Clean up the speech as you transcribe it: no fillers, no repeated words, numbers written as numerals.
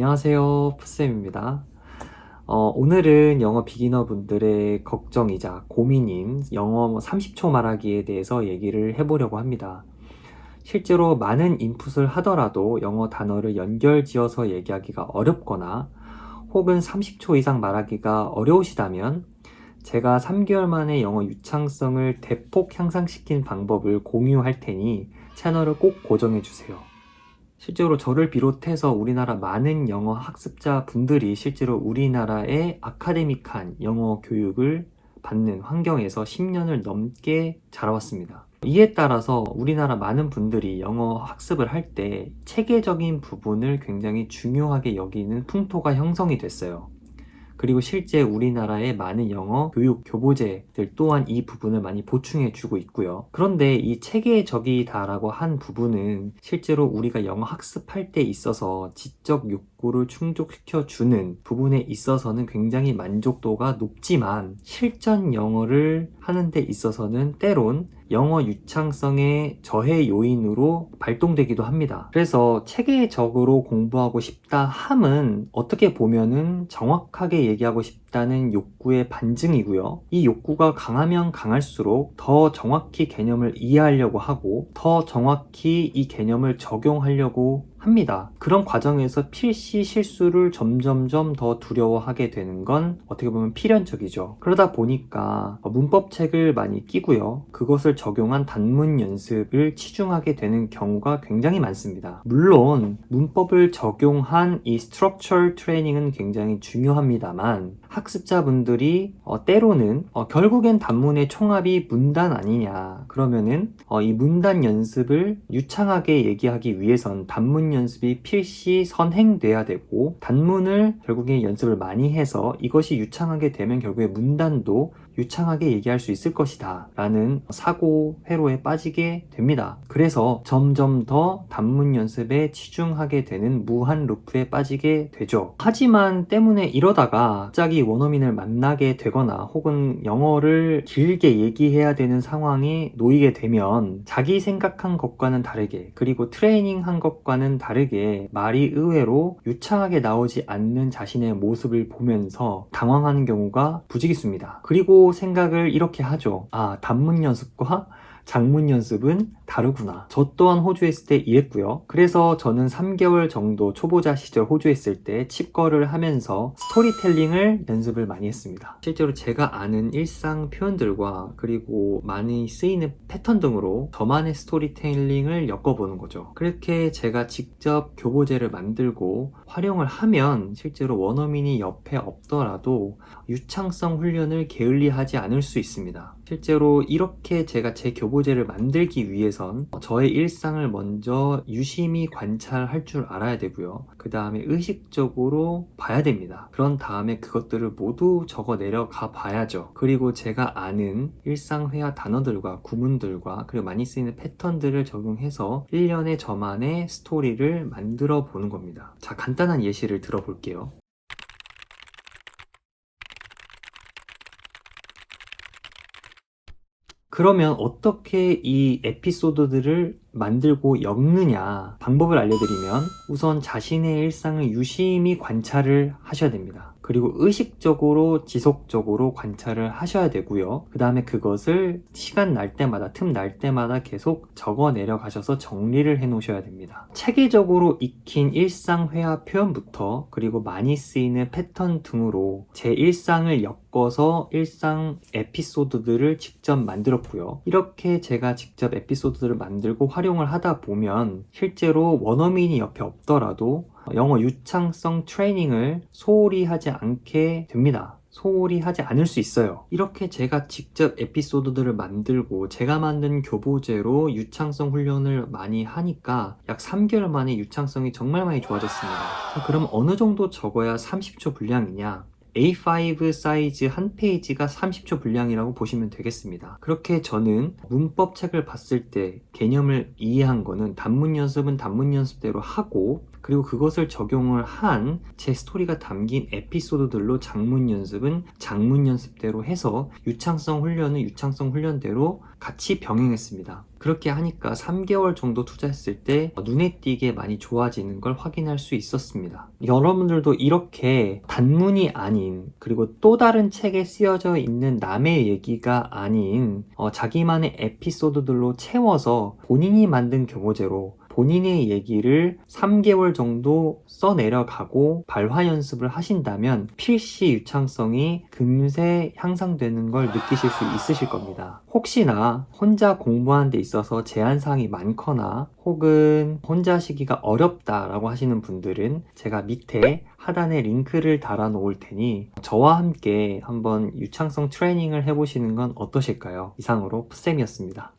안녕하세요, 푸쌤입니다. 오늘은 영어 비기너 분들의 걱정이자 고민인 영어 30초 말하기에 대해서 얘기를 해보려고 합니다. 실제로 많은 인풋을 하더라도 영어 단어를 연결지어서 얘기하기가 어렵거나 혹은 30초 이상 말하기가 어려우시다면 제가 3개월 만에 영어 유창성을 대폭 향상시킨 방법을 공유할 테니 채널을 꼭 고정해주세요. 실제로 저를 비롯해서 우리나라 많은 영어 학습자 분들이 실제로 우리나라의 아카데믹한 영어 교육을 받는 환경에서 10년을 넘게 자라왔습니다. 이에 따라서 우리나라 많은 분들이 영어 학습을 할 때 체계적인 부분을 굉장히 중요하게 여기는 풍토가 형성이 됐어요. 그리고 실제 우리나라의 많은 영어 교육 교보제들 또한 이 부분을 많이 보충해 주고 있고요. 그런데 이 체계적이다라고 한 부분은 실제로 우리가 영어 학습할 때 있어서 지적 욕구를 충족시켜 주는 부분에 있어서는 굉장히 만족도가 높지만 실전 영어를 하는 데 있어서는 때론 영어 유창성의 저해 요인으로 발동되기도 합니다. 그래서 체계적으로 공부하고 싶다 함은 어떻게 보면은 정확하게 얘기하고 싶다는 욕구의 반증이고요. 이 욕구가 강하면 강할수록 더 정확히 개념을 이해하려고 하고 더 정확히 이 개념을 적용하려고 합니다. 그런 과정에서 필시 실수를 점점점 더 두려워하게 되는 건 어떻게 보면 필연적이죠. 그러다 보니까 문법책을 많이 끼고요. 그것을 적용한 단문 연습을 치중하게 되는 경우가 굉장히 많습니다. 물론 문법을 적용한 이 스트럭처럴 트레이닝은 굉장히 중요합니다만 학습자분들이 때로는 결국엔 단문의 총합이 문단 아니냐 그러면은 이 문단 연습을 유창하게 얘기하기 위해선 단문 연습이 필시 선행돼야 되고 단문을 결국에 연습을 많이 해서 이것이 유창하게 되면 결국에 문단도 유창하게 얘기할 수 있을 것이다 라는 사고 회로에 빠지게 됩니다. 그래서 점점 더 단문 연습에 치중하게 되는 무한 루프에 빠지게 되죠. 하지만 때문에 이러다가 갑자기 원어민을 만나게 되거나 혹은 영어를 길게 얘기해야 되는 상황에 놓이게 되면 자기 생각한 것과는 다르게 그리고 트레이닝한 것과는 다르게 말이 의외로 유창하게 나오지 않는 자신의 모습을 보면서 당황하는 경우가 부지기수입니다. 그리고 생각을 이렇게 하죠. 단문 연습과 장문 연습은 다르구나. 저 또한 호주에 있을 때 이랬고요. 그래서 저는 3개월 정도 초보자 시절 호주에 있을 때 칩거를 하면서 스토리텔링을 연습을 많이 했습니다. 실제로 제가 아는 일상 표현들과 그리고 많이 쓰이는 패턴 등으로 저만의 스토리텔링을 엮어보는 거죠. 그렇게 제가 직접 교보제를 만들고 활용을 하면 실제로 원어민이 옆에 없더라도 유창성 훈련을 게을리하지 않을 수 있습니다. 실제로 이렇게 제가 제 교보제를 만들기 위해선 저의 일상을 먼저 유심히 관찰할 줄 알아야 되고요. 그 다음에 의식적으로 봐야 됩니다. 그런 다음에 그것들을 모두 적어 내려가 봐야죠. 그리고 제가 아는 일상회화 단어들과 구문들과 그리고 많이 쓰이는 패턴들을 적용해서 1년의 저만의 스토리를 만들어 보는 겁니다. 자, 간단한 예시를 들어볼게요. 그러면 어떻게 이 에피소드들을 만들고 엮느냐 방법을 알려드리면 우선 자신의 일상을 유심히 관찰을 하셔야 됩니다. 그리고 의식적으로 지속적으로 관찰을 하셔야 되고요. 그 다음에 그것을 시간 날 때마다 틈 날 때마다 계속 적어 내려가셔서 정리를 해 놓으셔야 됩니다. 체계적으로 익힌 일상회화 표현부터 그리고 많이 쓰이는 패턴 등으로 제 일상을 엮어서 일상 에피소드들을 직접 만들었고요. 이렇게 제가 직접 에피소드들을 만들고 활용을 하다 보면 실제로 원어민이 옆에 없더라도 영어 유창성 트레이닝을 소홀히 하지 않게 됩니다. 소홀히 하지 않을 수 있어요. 이렇게 제가 직접 에피소드들을 만들고 제가 만든 교보제로 유창성 훈련을 많이 하니까 약 3개월 만에 유창성이 정말 많이 좋아졌습니다. 자, 그럼 어느 정도 적어야 30초 분량이냐? A5 사이즈 한 페이지가 30초 분량이라고 보시면 되겠습니다. 그렇게 저는 문법 책을 봤을 때 개념을 이해한 거는 단문 연습은 단문 연습대로 하고 그리고 그것을 적용을 한 제 스토리가 담긴 에피소드들로 장문 연습은 장문 연습대로 해서 유창성 훈련은 유창성 훈련대로 같이 병행했습니다. 그렇게 하니까 3개월 정도 투자했을 때 눈에 띄게 많이 좋아지는 걸 확인할 수 있었습니다. 여러분들도 이렇게 단문이 아닌, 그리고 또 다른 책에 쓰여져 있는 남의 얘기가 아닌 자기만의 에피소드들로 채워서 본인이 만든 교보제로 본인의 얘기를 3개월 정도 써내려가고 발화 연습을 하신다면 필시 유창성이 금세 향상되는 걸 느끼실 수 있으실 겁니다. 혹시나 혼자 공부하는 데 있어서 제한사항이 많거나 혹은 혼자 하시기가 어렵다라고 하시는 분들은 제가 밑에 하단에 링크를 달아 놓을 테니 저와 함께 한번 유창성 트레이닝을 해보시는 건 어떠실까요? 이상으로 푸쌤이었습니다.